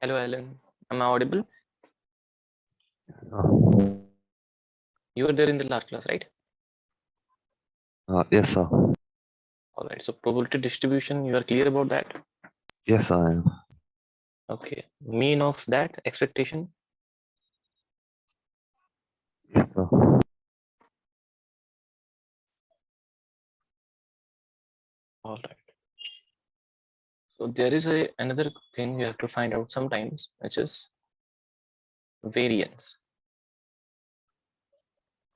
Hello, Alan. Am I audible? Uh, You were there in the last class, right? yes, sir. All right. So probability distribution, you are clear about that? Yes, I am. Okay. Mean of that expectation. Yes, sir. All right. So there is another thing you have to find out sometimes, which is variance.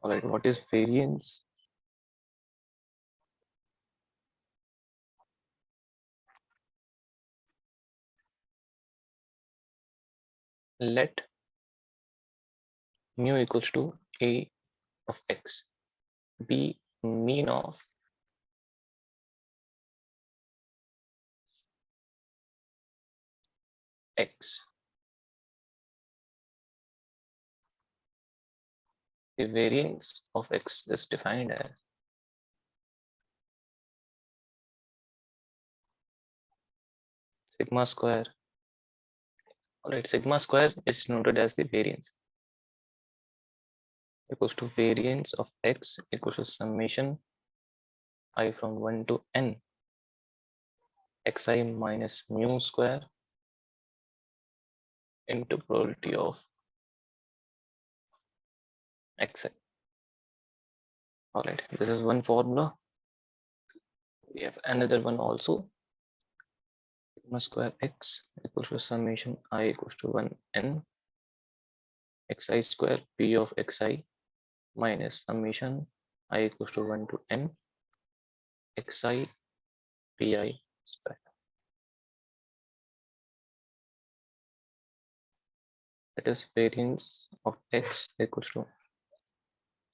All right. What is variance? Let mu equals to a of x be mean of x. The variance of x is defined as sigma square. All right. Sigma square is noted as the variance equals to variance of x equals to summation I from 1 to n xi minus mu square into probability of xi. All right, this is one formula. We have another one also. Sigma square x equals to summation I equals to 1 n xi square p of xi minus summation I equals to 1 to n xi pi square. That is variance of x equals to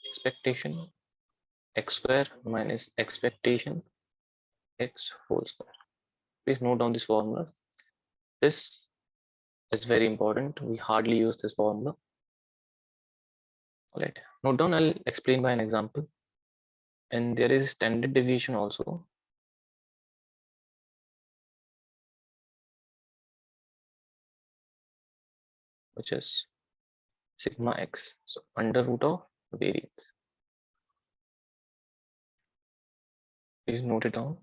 expectation x square minus expectation x whole square. Please note down this formula. This is very important. We hardly use this formula. All right, note down. I'll explain by an example. And there is standard deviation also, which is sigma x. So under root of variance. Please note it down.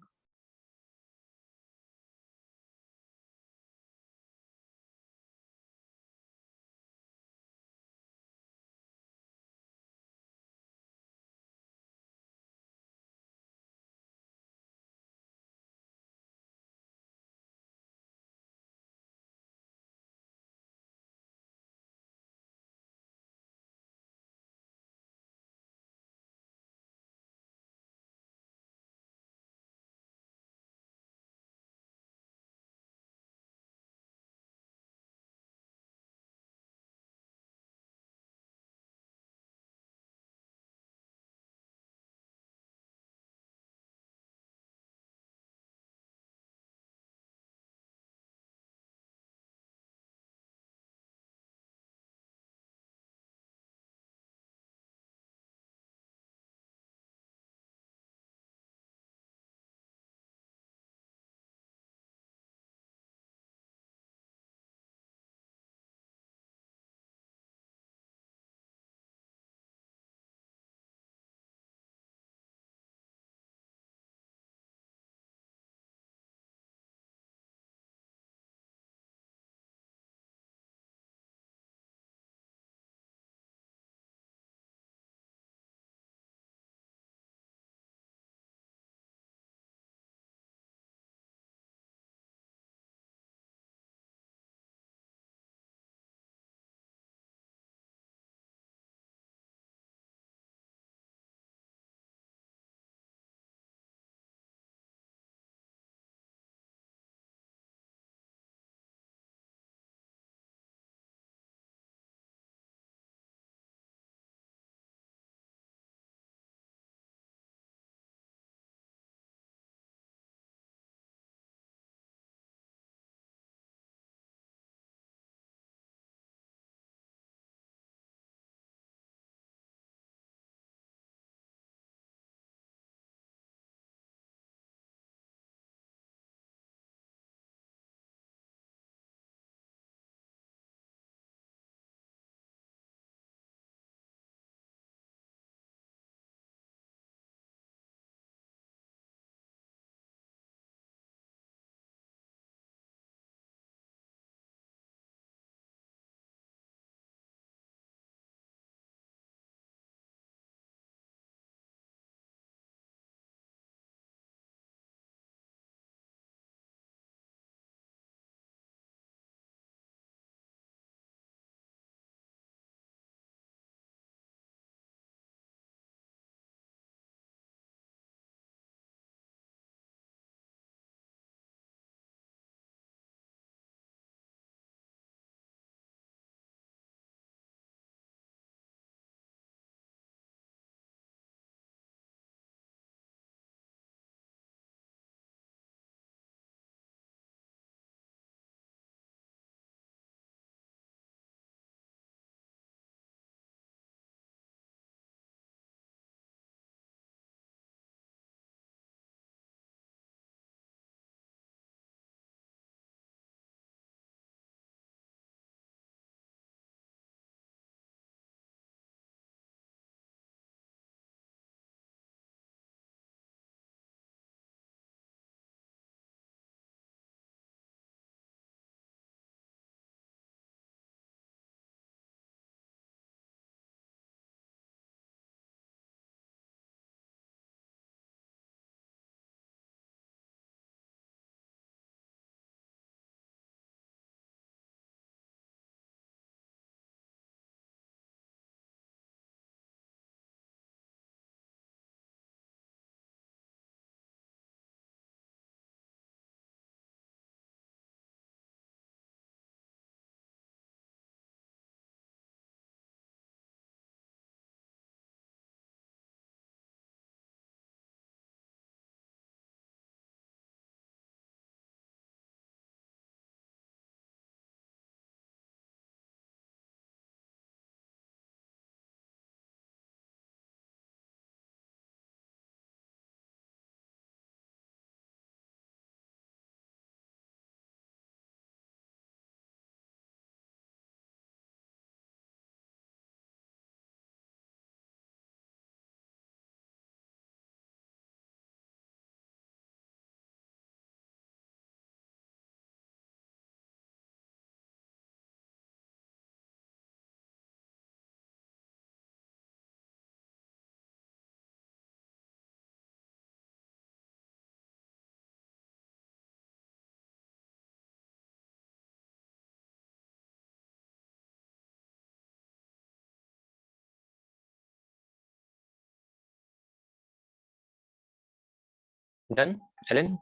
Done, Ellen?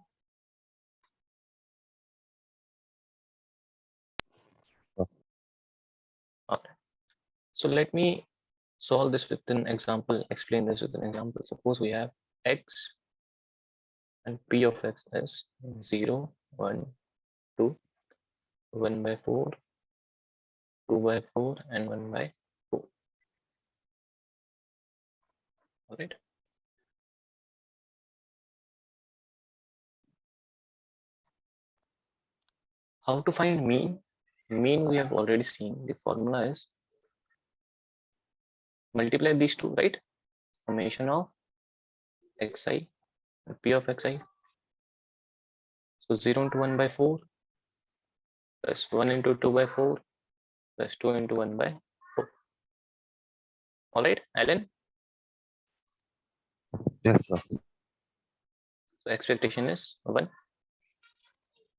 Okay. So let me solve this with an example, explain this with an example. Suppose we have x and p of x is 0, 1, 2, 1 by 4, 2 by 4, and 1 by 4. All right. How to find mean? Mean we have already seen. The formula is multiply these two, right? Summation of xi and p of xi. So 0 into 1 by 4 plus 1 into 2 by 4 plus 2 into 1 by 4. All right, Alan? Yes, sir. So expectation is 1.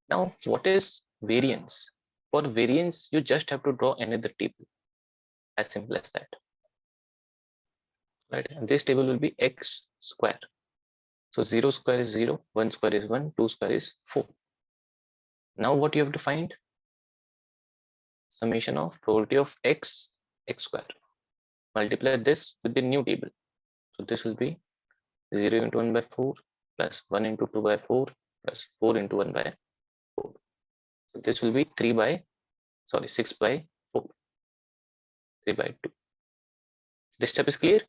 Now, what is variance? For variance, you just have to draw another table. As simple as that. Right? And this table will be x square. So 0 square is 0, 1 square is 1, 2 square is 4. Now what you have to find? Summation of probability of x square. Multiply this with the new table. So this will be 0 into 1 by 4 plus 1 into 2 by 4 plus 4 into 1 by 4. So this will be 6 by 4, 3 by 2. This step is clear?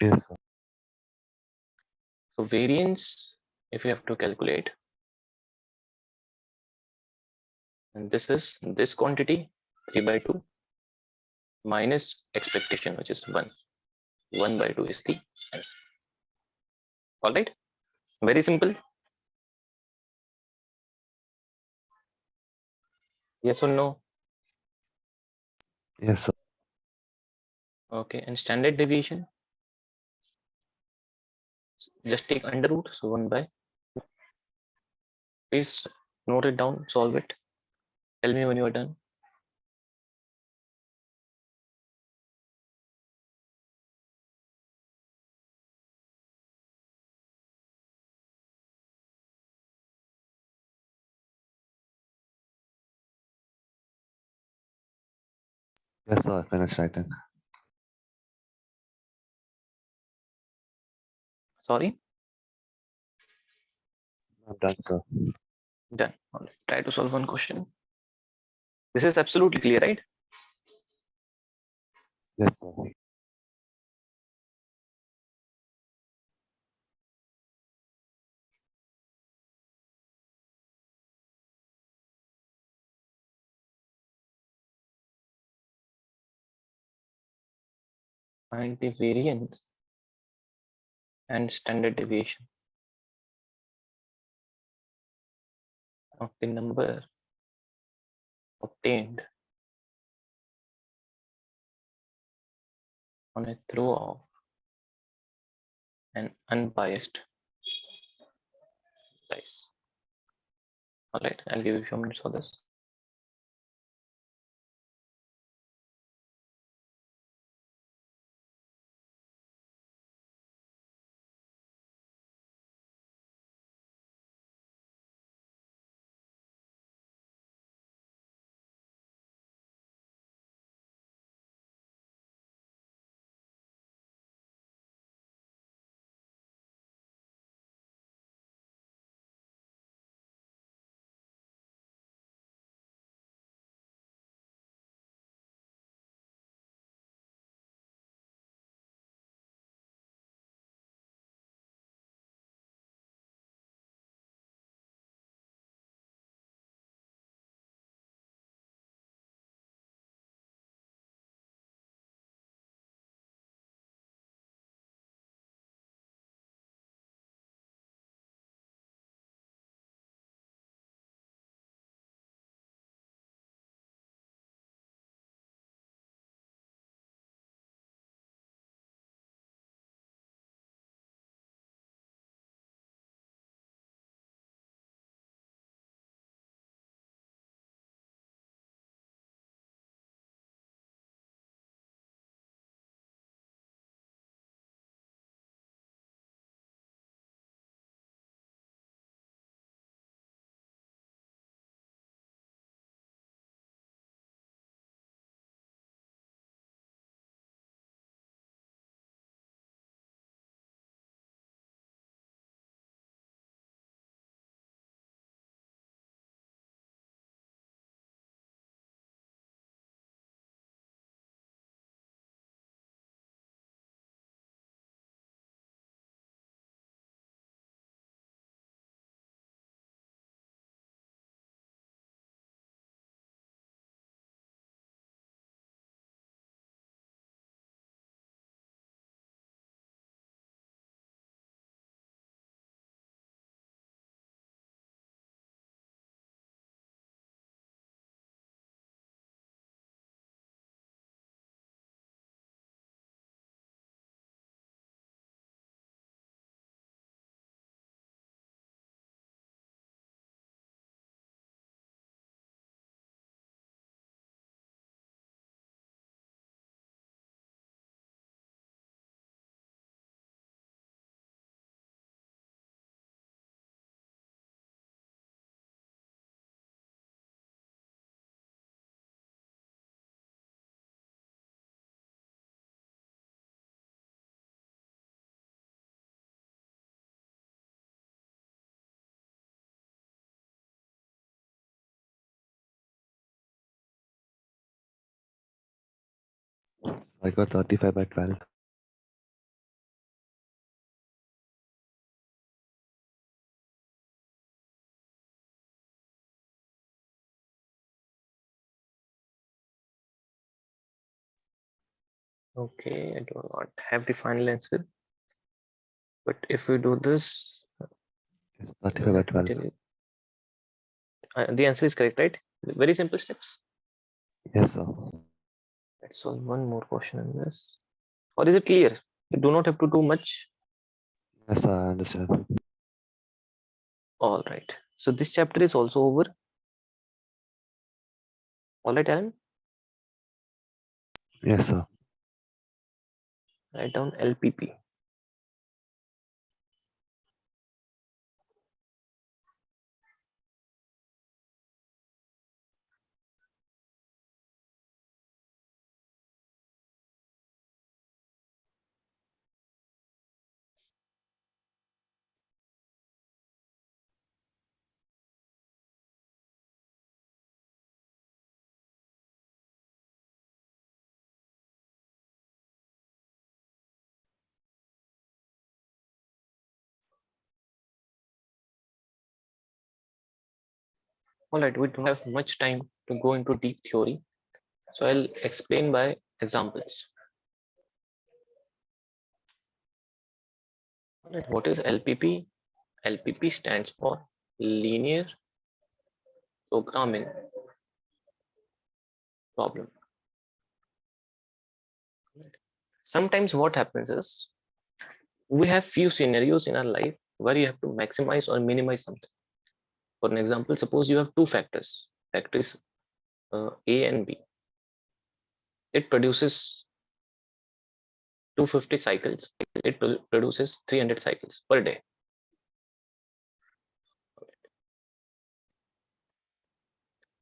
Yes, sir. So variance, if you have to calculate, and this is this quantity 3 by 2 minus expectation, which is 1. 1 by 2 is the answer. All right, very simple. Yes or no? Yes, sir. Okay, and standard deviation, just take under root, so 1 by, please note it down, solve it, tell me when you are done. Yes, sir. I finished writing. Sorry, I'm done, sir. done. All right, try to solve one question. This is absolutely clear, right? Yes, sir. Find the variance and standard deviation of the number obtained on a throw of an unbiased dice. All right, I'll give you a few minutes for this. I got 35 by 12. Okay, I do not have the final answer, but if we do this, Yes, 35 by let me 12. tell you, the answer is correct, right? Very simple steps. Yes, sir. Let's solve one more question in this. Or is it clear? You do not have to do much. Yes, sir, I understand. All right. So this chapter is also over. All right, Alan. Yes, sir. Write down LPP. All right. We don't have much time to go into deep theory. So I'll explain by examples. All right. What is LPP? LPP stands for linear programming problem. Sometimes what happens is we have few scenarios in our life where you have to maximize or minimize something. For an example, suppose you have two factors, factors A and B. It produces 250 cycles. It produces 300 cycles per day.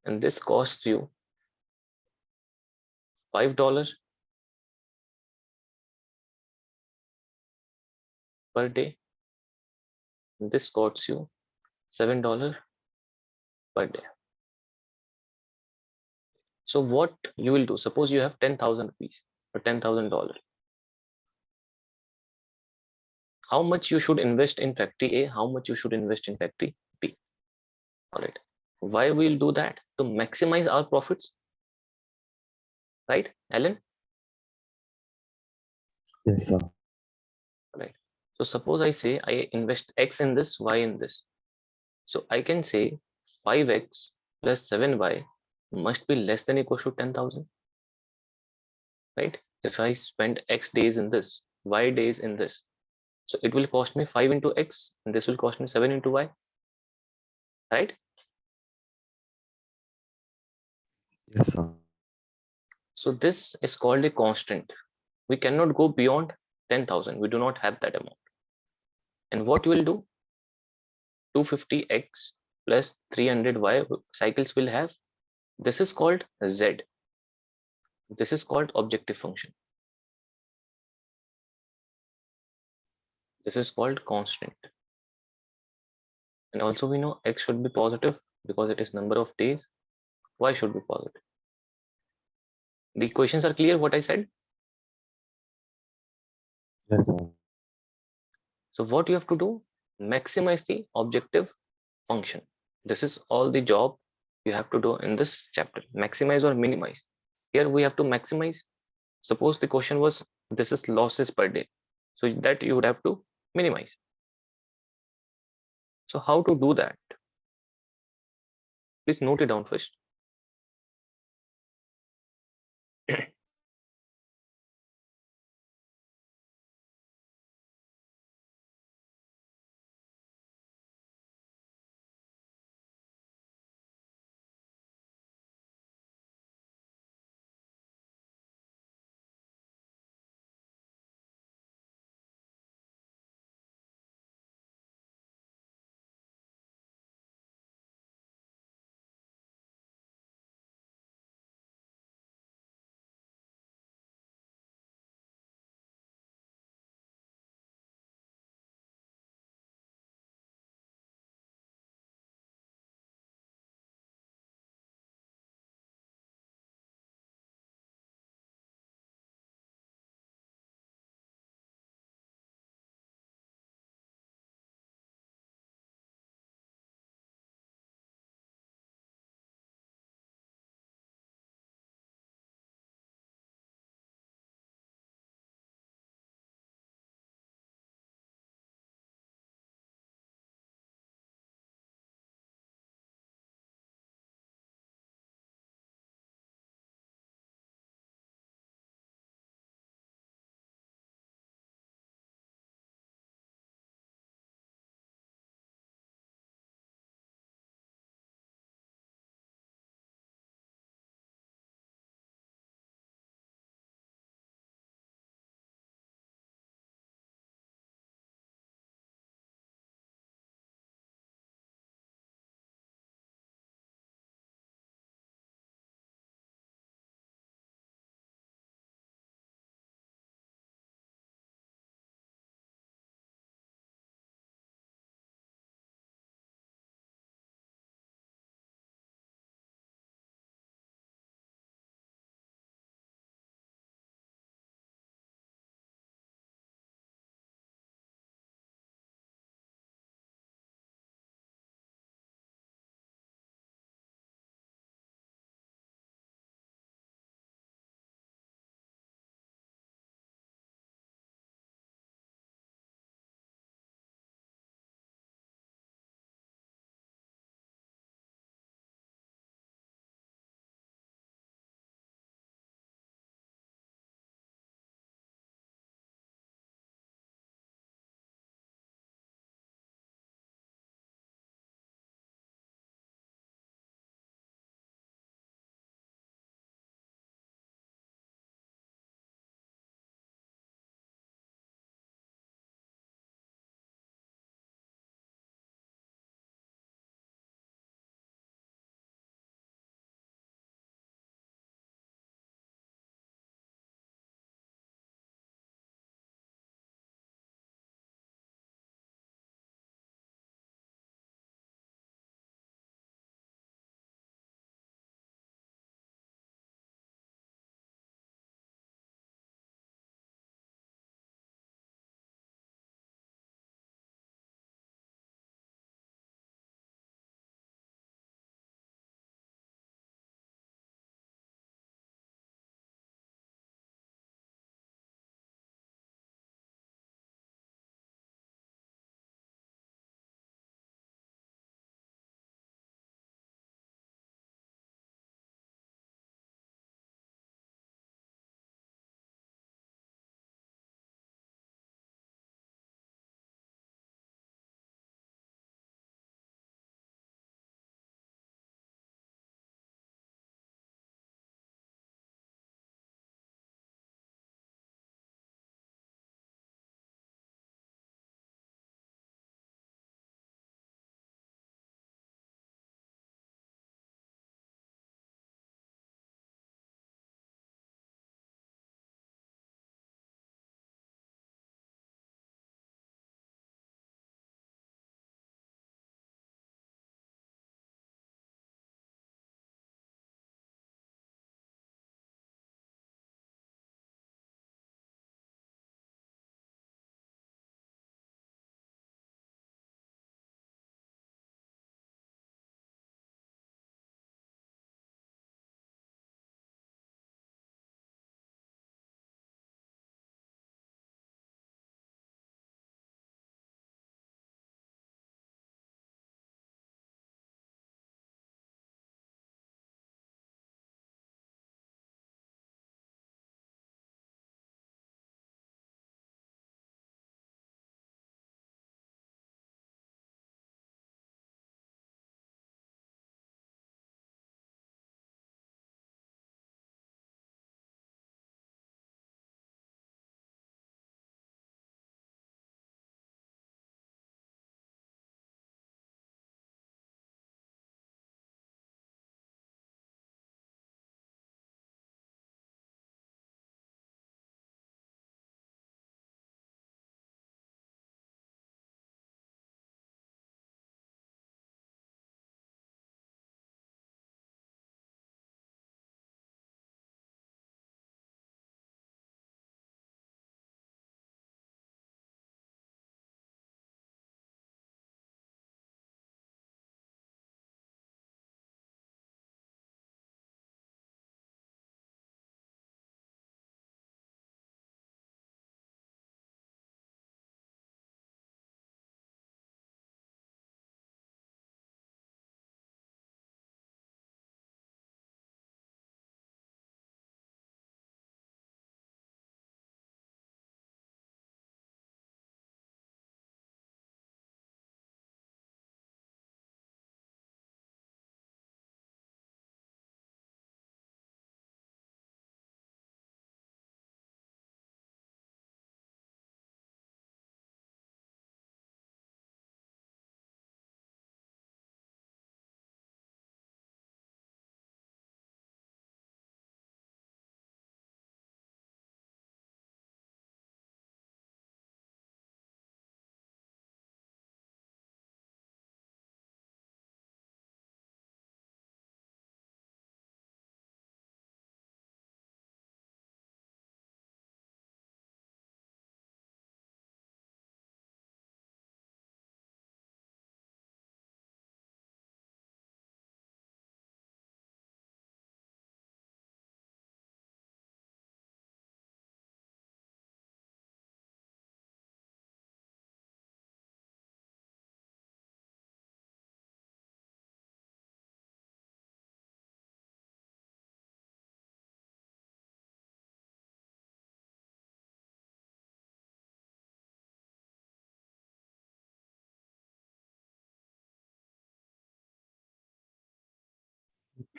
And this costs you $5 per day. And this costs you $7 per day. So what you will do? Suppose you have 10,000 rupees or $10,000. How much you should invest in factory A? How much you should invest in factory B? All right. Why we'll do that? To maximize our profits, right, Alan? Yes, sir. Right. So suppose I say I invest X in this, Y in this. So I can say 5X plus 7Y must be less than equal to 10,000, right? If I spend X days in this, Y days in this, so it will cost me 5 into X and this will cost me 7 into Y, right? Yes, sir. So this is called a constant. We cannot go beyond 10,000. We do not have that amount. And what you will do? 250X plus 300Y cycles will have. This is called Z. This is called objective function. This is called constant. And also we know X should be positive because it is number of days. Y should be positive. The equations are clear what I said. Yes, sir. So what you have to do? Maximize the objective function. This is all the job you have to do in this chapter. Maximize or minimize. Here we have to maximize. Suppose the question was this is losses per day. So that you would have to minimize. So how to do that? Please note it down first.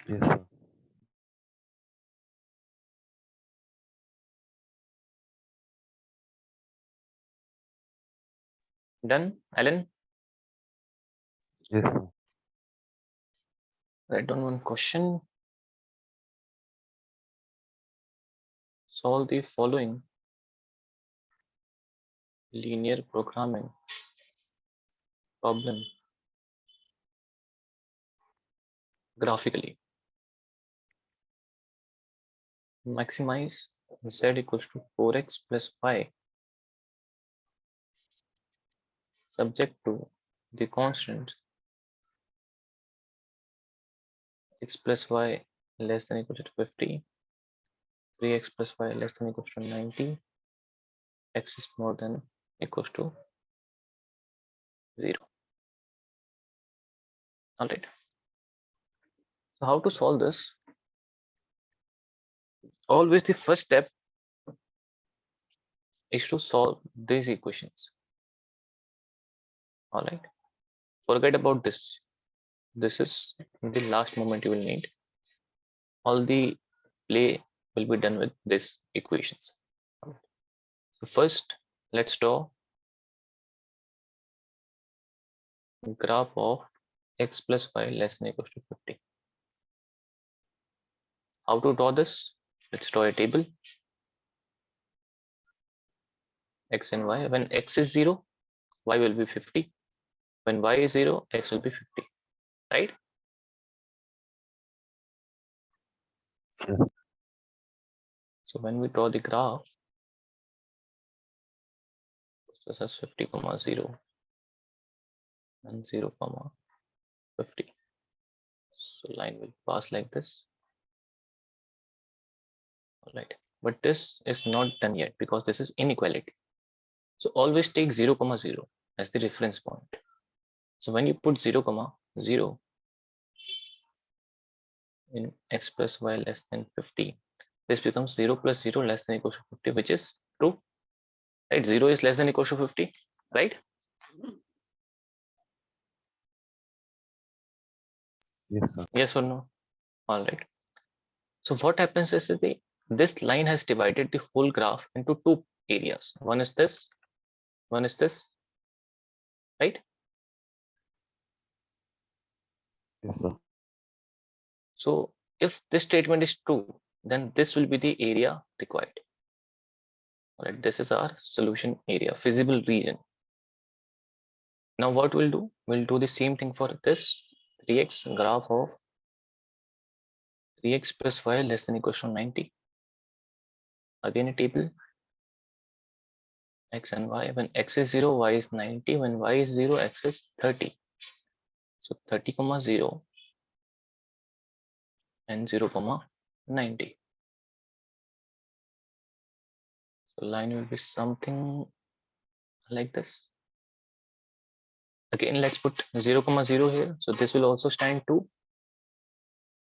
Yes, sir. Done, Alan? Yes, sir. Write down one question. Solve the following linear programming problem graphically. Maximize z equals to 4x plus y subject to the constant x plus y less than equal to 50, 3x plus y less than equal to 90, x is more than equals to 0. All right. So how to solve this? Always the first step is to solve these equations. All right. Forget about this. This is the last moment you will need. All the play will be done with these equations. So first, let's draw graph of x plus y less than equals to 50. How to draw this? Let's draw a table x and y. When x is 0, y will be 50. When y is 0, x will be 50, right? Yes. So when we draw the graph, this is 50, 0 and 0, 50. So line will pass like this. All right. But this is not done yet because this is inequality. So always take 0, 0 as the reference point. So when you put 0, 0 in x plus y less than 50, this becomes 0 plus 0 less than equal to 50, which is true, right? 0 is less than equal to 50, right? Yes, sir. Yes or no? All right. So what happens is that this line has divided the whole graph into two areas. One is this, right? Yes, sir. So if this statement is true, then this will be the area required. All right, this is our solution area, feasible region. Now what we'll do? We'll do the same thing for this 3x graph of 3x plus y less than equals to 90. Again a table x and y. When x is 0, y is 90. When y is 0, x is 30. So 30, 0 and 0, 90. So line will be something like this. Again, let's put 0, 0 here. So this will also stand 2.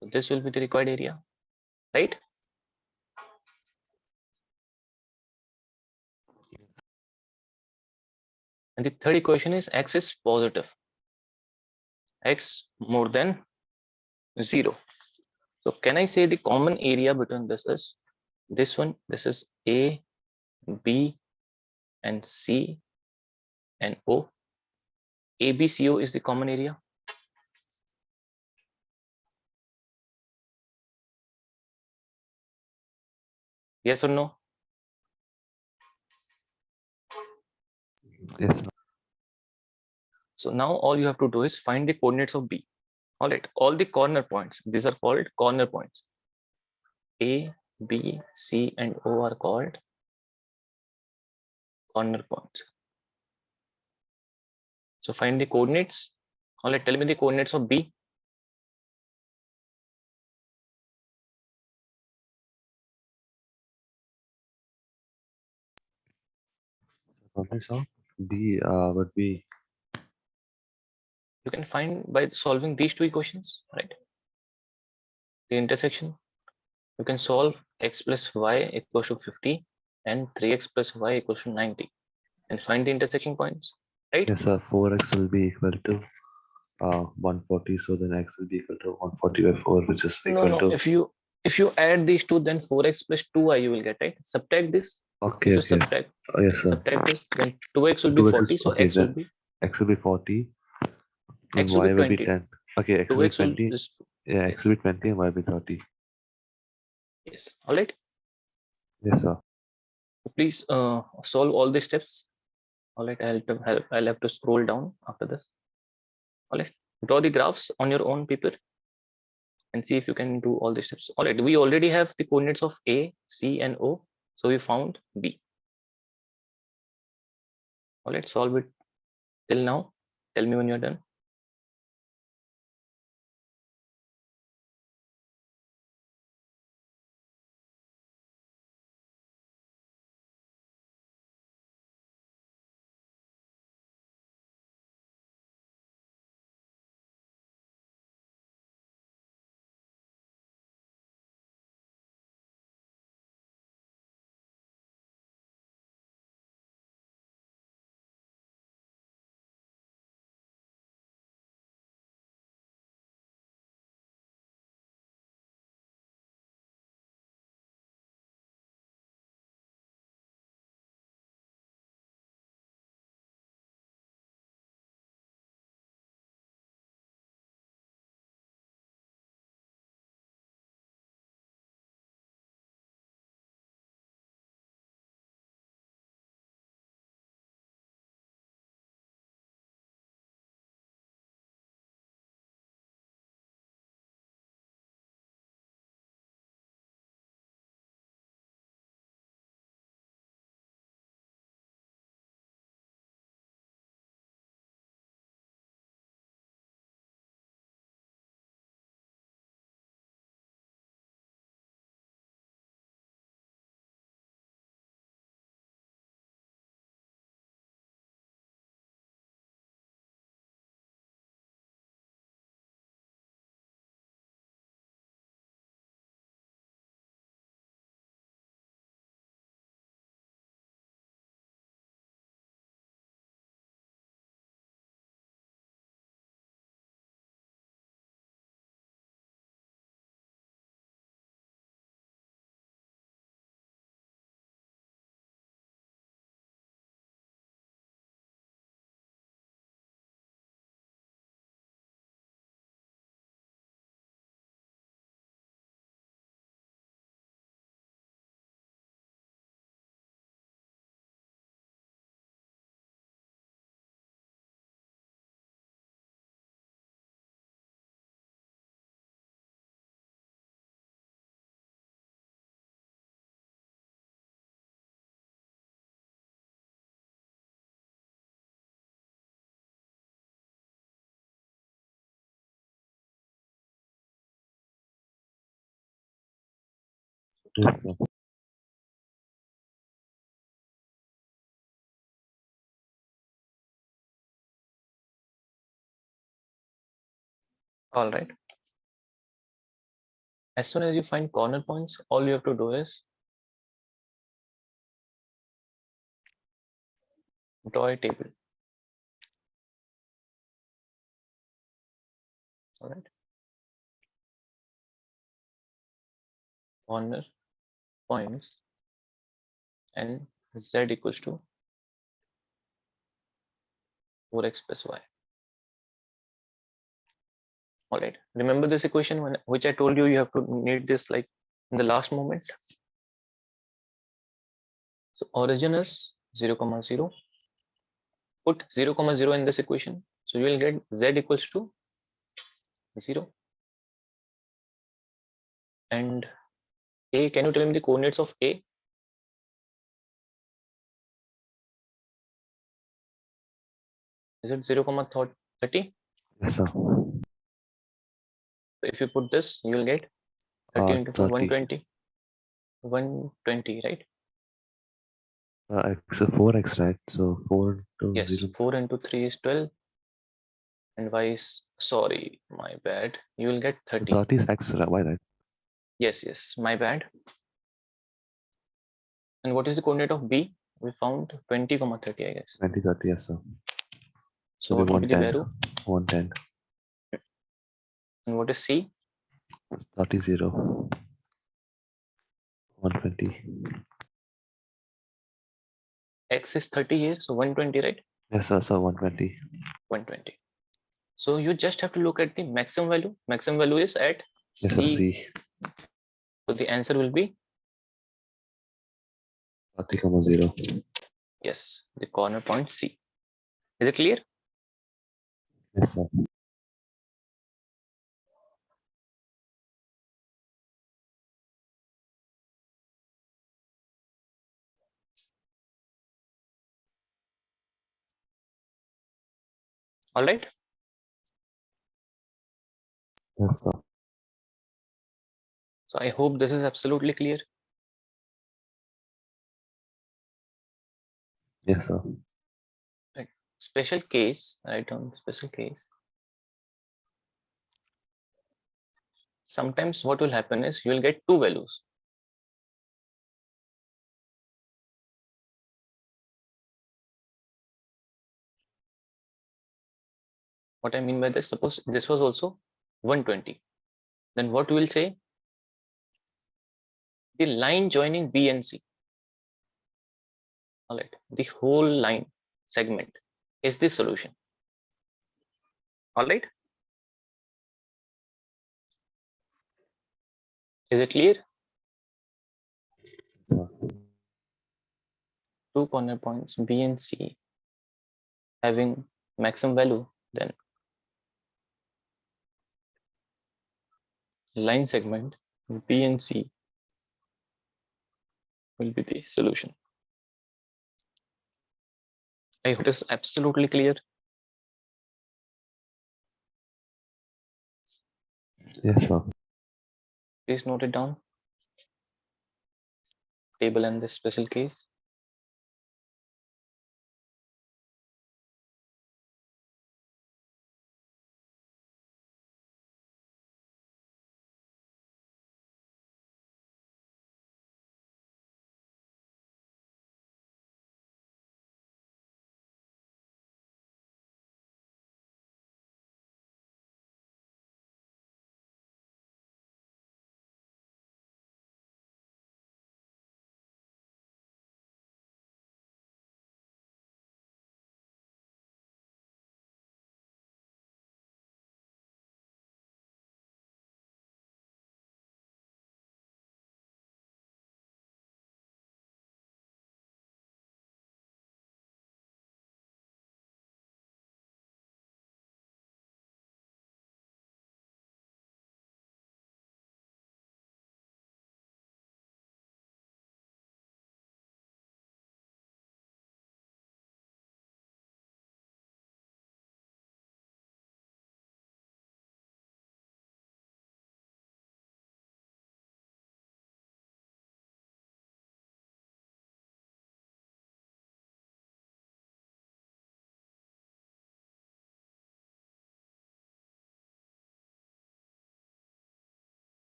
So this will be the required area, right? And the third equation is x is positive. X more than 0. So can I say the common area between this is this one? This is A, B, and C and O. ABCO is the common area. Yes or no? Yes, sir. So now all you have to do is find the coordinates of B. All right, all the corner points, these are called corner points. A, B, C, and O are called corner points. So find the coordinates. All right, tell me the coordinates of B. Coordinates of B would be You can find by solving these two equations, right? The intersection. You can solve x plus y equals to 50 and 3x plus y equals to 90 and find the intersection points, right? yes, sir. 4x will be equal to 140. So then x will be equal to 140 by 4, which is No, equal no. to. If you add these two, then 4x plus 2y you will get, right? Subtract this. Okay, If you okay. Oh, yes, sir. subtract this, then 2x So will be 2x is 40. So okay. x will Then be x will be 40 and x will be y will be 20. 10. Okay, x will be 2x will 20. this. Yeah, x Yes. will be 20 and y will be 30. Yes. All right. Yes, sir. So please solve all the steps. All right. I'll have to scroll down after this. All right. Draw the graphs on your own paper and see if you can do all the steps. All right. We already have the coordinates of A, C, and O. So we found B. All right. Solve it till now. Tell me when you're done. Yes, sir. All right. As soon as you find corner points, all you have to do is draw a table. All right. Corner points and z equals to 4x plus y. All right. Remember this equation which I told you have to need this like in the last moment. So origin is 0, 0. Put 0, 0 in this equation. So you will get z equals to 0. And A, can you tell me the coordinates of A? Is it 0, 30? Yes, sir. So if you put this, you will get 30 into 4, 30. 120. 120, right? X, 4x, right? So 4 to Yes, 0. 4 into 3 is 12. And y is, sorry, my bad. You will get 30. 30 is x, y, right? Yes, my bad. And what is the coordinate of B? We found 20, 30, I guess. 20, 30, yes, sir. So what will be the 110. value? 110. And what is C? 30, 0. 120. X is 30 here, so 120, right? Yes, sir. So 120. 120. So you just have to look at the maximum value. Maximum value is at Yes, sir. C. C. So the answer will be 30, 0. yes, the corner point C. Is it clear? Yes, sir. All right. Yes, sir. So I hope this is absolutely clear. Yes, sir. Right. Special case, write down special case. Sometimes what will happen is you will get two values. What I mean by this, suppose this was also 120. Then what we will say? The line joining B and C. All right. The whole line segment is the solution. All right. Is it clear? Sir. Two corner points B and C having maximum value, then line segment B and C will be the solution. I hope it is absolutely clear. Yes, sir. Please note it down. Table and this special case.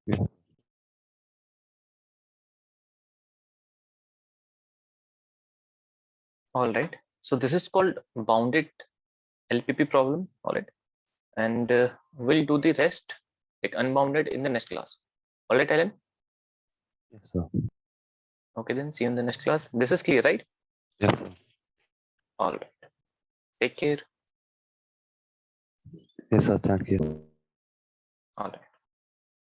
Yes. All right. So this is called bounded LPP problem. All right. And we'll do the rest like unbounded in the next class. All right, Alan. Yes, sir. Okay, then see you in the next class. This is clear, right? Yes, sir. All right. Take care. Yes, sir. Thank you. All right.